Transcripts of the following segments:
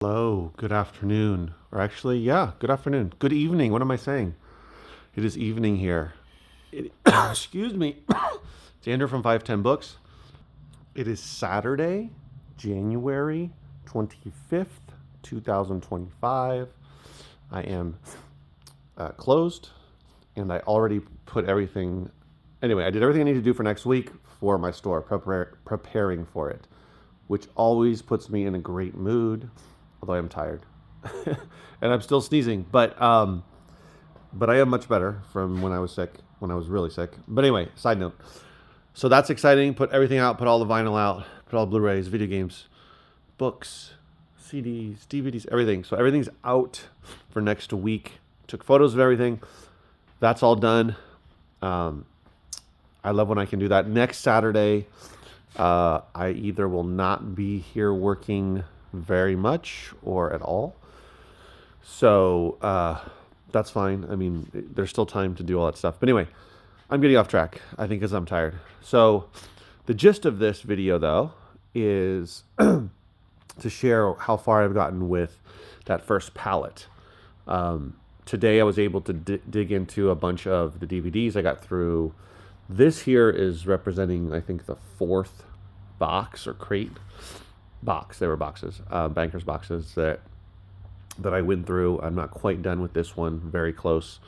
Hello, good afternoon. Or actually, yeah, good afternoon. Good evening. What am I saying? It is evening here. Excuse me. It's Andrew from 510 Books. It is Saturday, January 25th, 2025. I am closed and I already put everything. Anyway, I did everything I need to do for next week for my store, preparing for it, which always puts me in a great mood, although I'm tired. And I'm still sneezing, but I am much better from when I was sick, when I was really sick. But anyway, side note. So that's exciting. Put everything out, put all the vinyl out, put all Blu-rays, video games, books, CDs, DVDs, everything. So everything's out for next week. Took photos of everything. That's all done. Um, I love when I can do that. Next Saturday, I either will not be here working very much or at all. So that's fine. I mean, there's still time to do all that stuff. But anyway, I'm getting off track, I think, because I'm tired. So the gist of this video, though, is to share how far I've gotten with that first pallet. Today I was able to dig into a bunch of the DVDs I got through. This here is representing, I think, the fourth box or crate box. They were boxes, bankers boxes that I went through. I'm not quite done with this one, very close.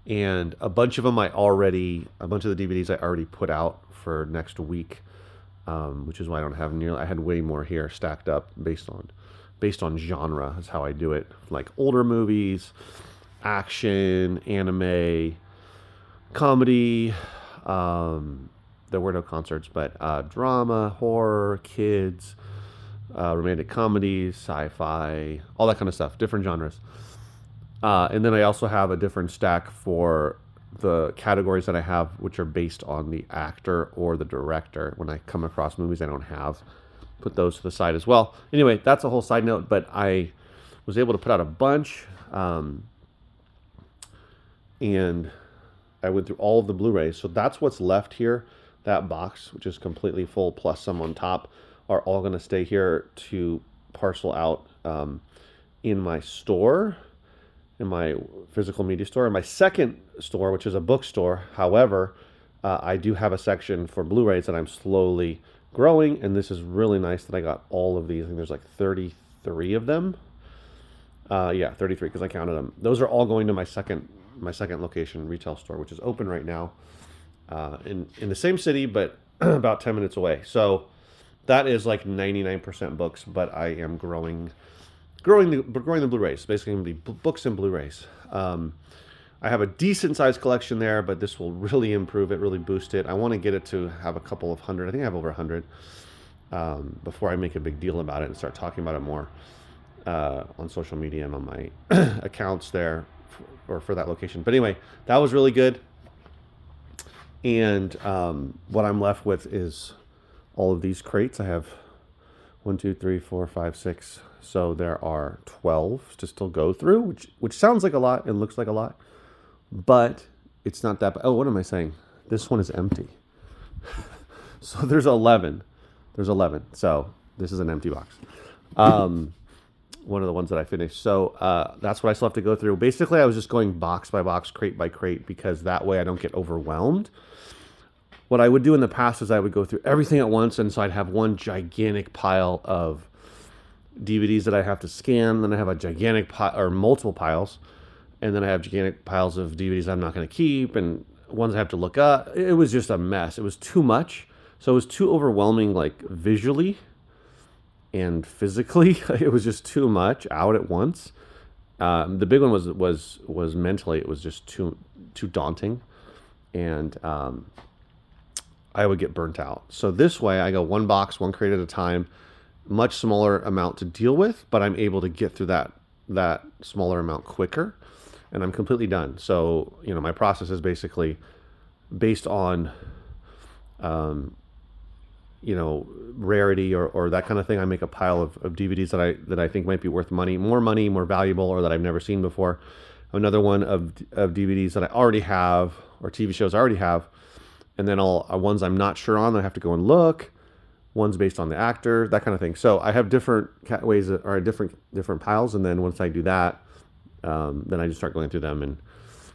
And a bunch of them a bunch of the DVDs I already put out for next week, which is why I don't have nearly. I had way more here stacked up based on genre is how I do it. Like older movies, action, anime, comedy. There were no concerts, but drama, horror, kids, romantic comedies, sci-fi, all that kind of stuff, different genres. And then I also have a different stack for the categories that I have, which are based on the actor or the director. When I come across movies I don't have, put those to the side as well. Anyway, that's a whole side note, but I was able to put out a bunch, and I went through all of the Blu-rays. So that's what's left here. That box, which is completely full, plus some on top, are all going to stay here to parcel out in my store, in my physical media store. In my second store, which is a bookstore, however, I do have a section for Blu-rays that I'm slowly growing, and this is really nice that I got all of these. I think there's like 33 of them. Yeah, 33 because I counted them. Those are all going to my second location retail store, which is open right now, in the same city, but about 10 minutes away. So that is like 99% books, but I am growing the Blu-rays. Basically, going to be books and Blu-rays. I have a decent sized collection there, but this will really improve it, really boost it. I want to get it to have a couple of hundred. I think I have over 100 before I make a big deal about it and start talking about it more on social media and on my accounts there for that location. But anyway, that was really good. And what I'm left with is all of these crates. I have 1, 2, 3, 4, 5, 6. So there are 12 to still go through, which sounds like a lot and looks like a lot, but it's not that. Oh, what am I saying? This one is empty. So there's 11. There's 11. So this is an empty box. One of the ones that I finished. So that's what I still have to go through. Basically, I was just going box by box, crate by crate, because that way I don't get overwhelmed. What I would do in the past is I would go through everything at once, and so I'd have one gigantic pile of DVDs that I have to scan. Then I have a gigantic pile, or multiple piles, and then I have gigantic piles of DVDs I'm not going to keep, and ones I have to look up. It was just a mess. It was too much. So it was too overwhelming, like visually and physically. It was just too much out at once. The big one was mentally. It was just too daunting, and I would get burnt out. So this way, I go one box, one crate at a time, much smaller amount to deal with, but I'm able to get through that smaller amount quicker, and I'm completely done. So my process is basically based on rarity or that kind of thing. I make a pile of DVDs that I think might be worth money, more valuable, or that I've never seen before. Another one of DVDs that I already have, or TV shows I already have, and then ones I'm not sure on, I have to go and look. One's based on the actor, that kind of thing. So I have different ways or different piles, and then once I do that, then I just start going through them. And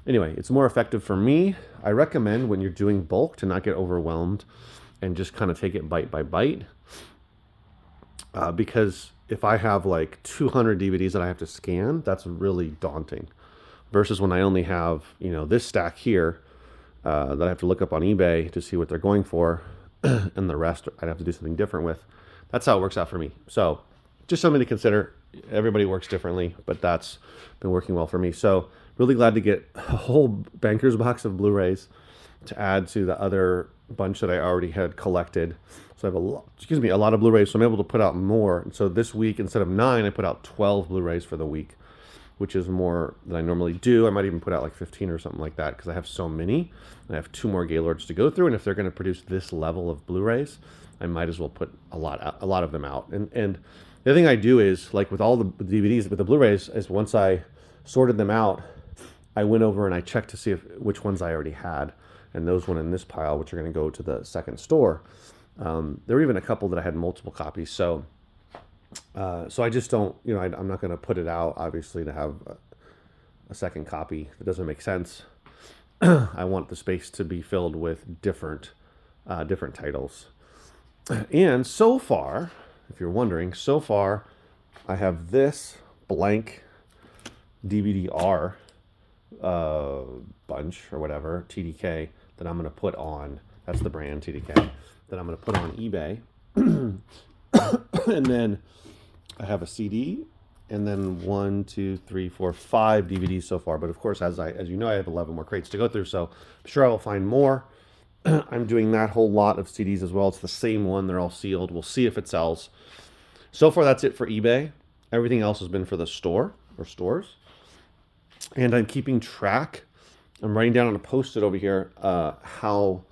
anyway, it's more effective for me. I recommend when you're doing bulk to not get overwhelmed and just kind of take it bite by bite. Because if I have like 200 DVDs that I have to scan, that's really daunting. Versus when I only have, this stack here that I have to look up on eBay to see what they're going for, and the rest I'd have to do something different with. That's how it works out for me. So just something to consider. Everybody works differently, but that's been working well for me. So really glad to get a whole banker's box of Blu-rays to add to the other bunch that I already had collected. So I have a lot of Blu-rays, so I'm able to put out more. And so this week, instead of 9, I put out 12 Blu-rays for the week, which is more than I normally do. I might even put out like 15 or something like that because I have so many. And I have 2 more Gaylords to go through. And if they're going to produce this level of Blu-rays, I might as well put a lot of them out. And the other thing I do is, like with all the DVDs, with the Blu-rays, is once I sorted them out, I went over and I checked to see which ones I already had. And those went in this pile, which are going to go to the second store. There were even a couple that I had multiple copies. So I just don't, I'm not going to put it out, obviously, to have a second copy. It doesn't make sense. I want the space to be filled with different titles. And so far, if you're wondering, I have this blank DVD-R bunch or whatever, TDK, that I'm going to put on, that's the brand, TDK, that I'm going to put on eBay. And then I have a CD, and then 1, 2, 3, 4, 5 DVDs so far. But of course, as you know, I have 11 more crates to go through, so I'm sure I will find more. I'm doing that whole lot of CDs as well. It's the same one. They're all sealed. We'll see if it sells. So far, that's it for eBay. Everything else has been for the store or stores. And I'm keeping track. I'm writing down on a Post-it over here how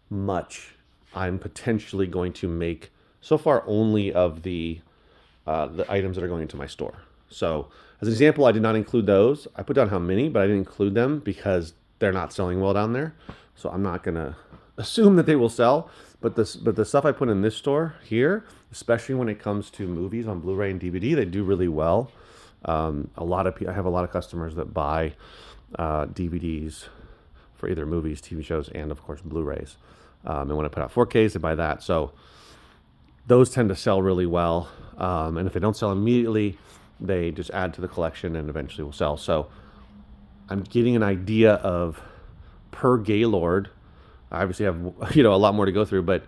much I'm potentially going to make so far only of the items that are going into my store. So as an example, I did not include those. I put down how many, but I didn't include them because they're not selling well down there. So I'm not going to assume that they will sell. But the stuff I put in this store here, especially when it comes to movies on Blu-ray and DVD, they do really well. I have a lot of customers that buy DVDs for either movies, TV shows, and of course Blu-rays. And when I put out 4Ks, they buy that. So those tend to sell really well. And if they don't sell immediately, they just add to the collection and eventually will sell. So I'm getting an idea of per Gaylord. I obviously have a lot more to go through, but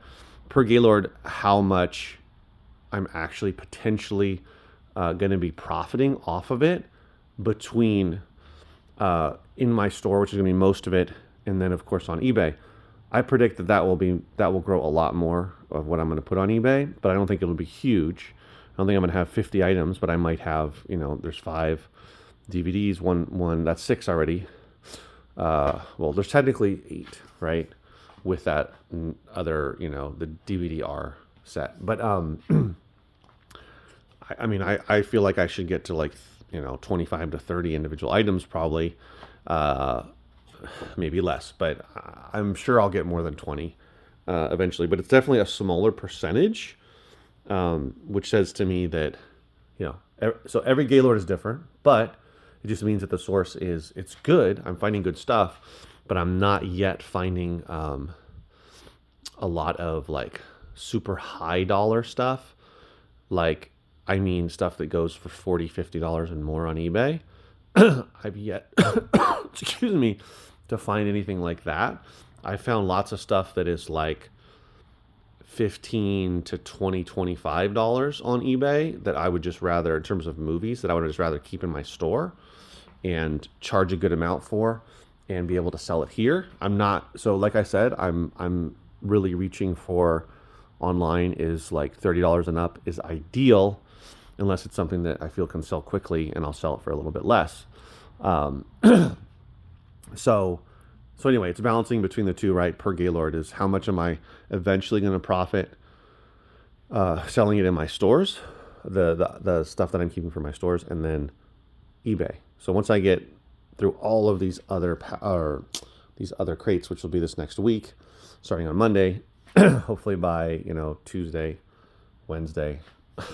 per Gaylord, how much I'm actually potentially going to be profiting off of it between in my store, which is going to be most of it, and then of course on eBay. I predict that will grow a lot more of what I'm going to put on eBay, but I don't think it'll be huge. I don't think I'm going to have 50 items, but I might have, there's 5 DVDs, one that's 6 already. Well, there's technically 8, right? With that other, the DVD-R set. But I feel like I should get to like 25 to 30 individual items probably, maybe less, but I'm sure I'll get more than 20 eventually. But it's definitely a smaller percentage, which says to me that so every Gaylord is different, but it just means that the source it's good. I'm finding good stuff, but I'm not yet finding a lot of like super high dollar stuff. Like, I mean, stuff that goes for $40, $50 and more on eBay. I've yet, excuse me, to find anything like that. I found lots of stuff that is like $15 to $20, $25 on eBay that I would just rather, in terms of movies, that I would just rather keep in my store and charge a good amount for and be able to sell it here. I'm not, so like I said, I'm really reaching for online is like $30 and up is ideal, unless it's something that I feel can sell quickly and I'll sell it for a little bit less. So anyway, it's balancing between the two, right? Per Gaylord is how much am I eventually going to profit selling it in my stores, the stuff that I'm keeping for my stores, and then eBay. So once I get through all of these other crates, which will be this next week, starting on Monday, hopefully by Tuesday, Wednesday.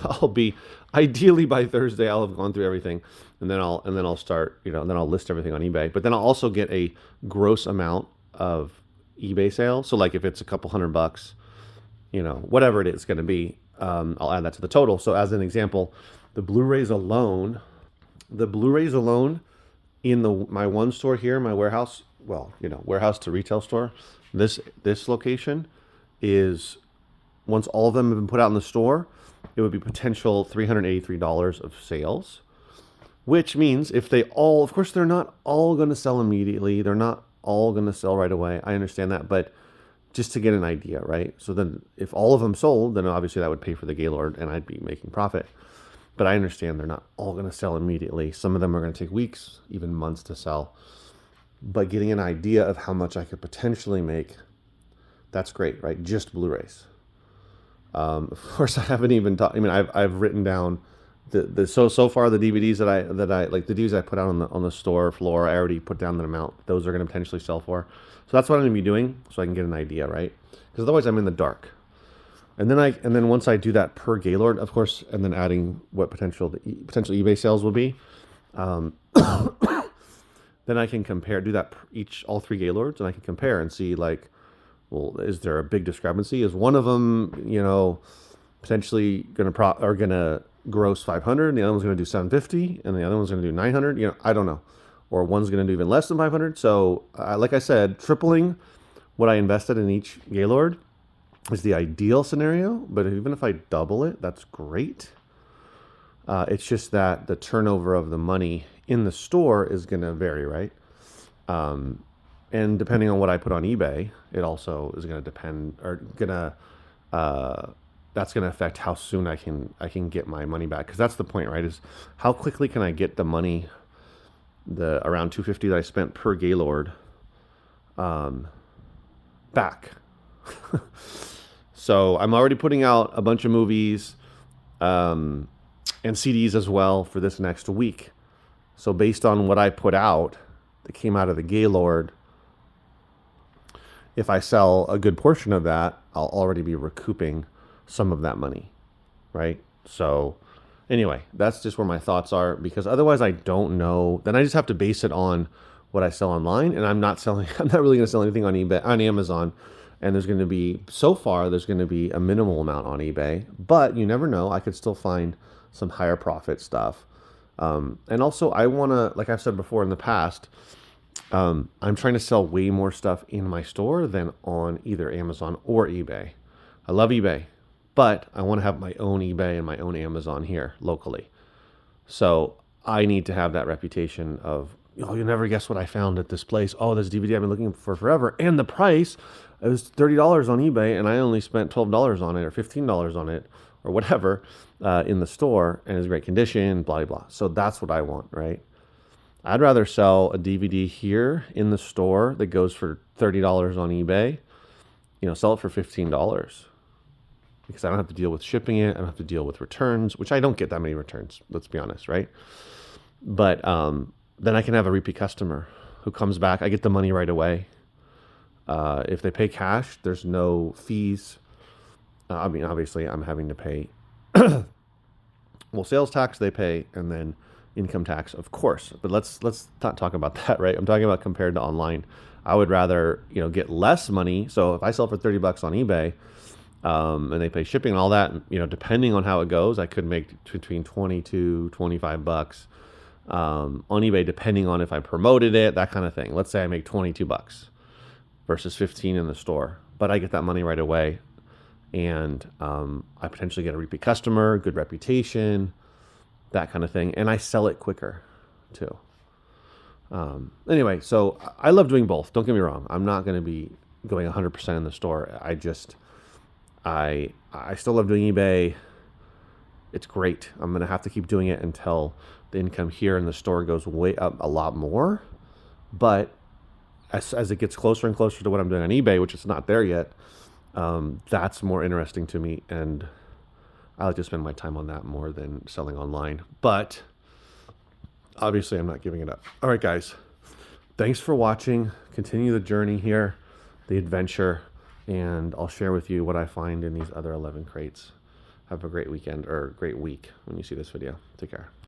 I'll be ideally by Thursday. I'll have gone through everything, and then I'll start. Then I'll list everything on eBay. But then I'll also get a gross amount of eBay sales. So like if it's a couple $100, whatever it is going to be, I'll add that to the total. So as an example, the Blu-rays alone in my one store here, my warehouse, warehouse to retail store, this location is, once all of them have been put out in the store, it would be potential $383 of sales, which means if they all, of course, they're not all going to sell immediately. They're not all going to sell right away. I understand that, but just to get an idea, right? So then if all of them sold, then obviously that would pay for the Gaylord and I'd be making profit. But I understand they're not all going to sell immediately. Some of them are going to take weeks, even months to sell. But getting an idea of how much I could potentially make, that's great, right? Just Blu-rays. Of course, I haven't even talked. I mean, I've written down so far the DVDs that I like, the DVDs I put out on the store floor. I already put down the amount those are going to potentially sell for. So that's what I'm going to be doing, so I can get an idea, right? Because otherwise, I'm in the dark. And then once I do that per Gaylord, of course, and then adding what potential eBay sales will be, then I can compare, do that all 3 Gaylords, and I can compare and see like, well, is there a big discrepancy? Is one of them, potentially gonna gross 500, and the other one's gonna do 750, and the other one's gonna do 900? I don't know, or one's gonna do even less than 500. So, like I said, tripling what I invested in each Gaylord is the ideal scenario, but even if I double it, that's great. It's just that the turnover of the money in the store is going to vary, right? And depending on what I put on eBay, it also is going to depend, or that's going to affect how soon I can get my money back. Because that's the point, right? Is how quickly can I get the money, the around $250 that I spent per Gaylord, back. So I'm already putting out a bunch of movies and CDs as well for this next week. So based on what I put out that came out of the Gaylord, if I sell a good portion of that, I'll already be recouping some of that money, right? So anyway, that's just where my thoughts are, because otherwise I don't know. Then I just have to base it on what I sell online, and I'm not really going to sell anything on eBay, on Amazon. And there's going to be a minimal amount on eBay, but you never know. I could still find some higher profit stuff. And also I want to, like I've said before in the past, I'm trying to sell way more stuff in my store than on either Amazon or eBay. I love eBay, but I want to have my own eBay and my own Amazon here locally. So I need to have that reputation of, you'll never guess what I found at this place. Oh, this DVD I've been looking for forever. And the price, it was $30 on eBay, and I only spent $12 on it or $15 on it or whatever in the store, and it's great condition, blah, blah, blah. So that's what I want, right? I'd rather sell a DVD here in the store that goes for $30 on eBay, sell it for $15, because I don't have to deal with shipping it. I don't have to deal with returns, which I don't get that many returns, let's be honest, right? But then I can have a repeat customer who comes back. I get the money right away. If they pay cash, there's no fees. I mean, obviously, I'm having to pay, sales tax they pay, and then income tax, of course. But let's not talk about that, right? I'm talking about compared to online. I would rather, get less money. So if I sell for $30 on eBay, and they pay shipping and all that, depending on how it goes, I could make between $20 to $25 on eBay, depending on if I promoted it, that kind of thing. Let's say I make $22 versus $15 in the store, but I get that money right away, and I potentially get a repeat customer, good reputation, that kind of thing, and I sell it quicker too. Anyway, so I love doing both. Don't get me wrong. I'm not going to be going 100% in the store. I still love doing eBay. It's great. I'm going to have to keep doing it until the income here in the store goes way up a lot more. But as it gets closer and closer to what I'm doing on eBay, which is not there yet, that's more interesting to me. And I like to spend my time on that more than selling online. But obviously, I'm not giving it up. All right, guys. Thanks for watching. Continue the journey here, the adventure, and I'll share with you what I find in these other 11 crates. Have a great weekend or great week when you see this video. Take care.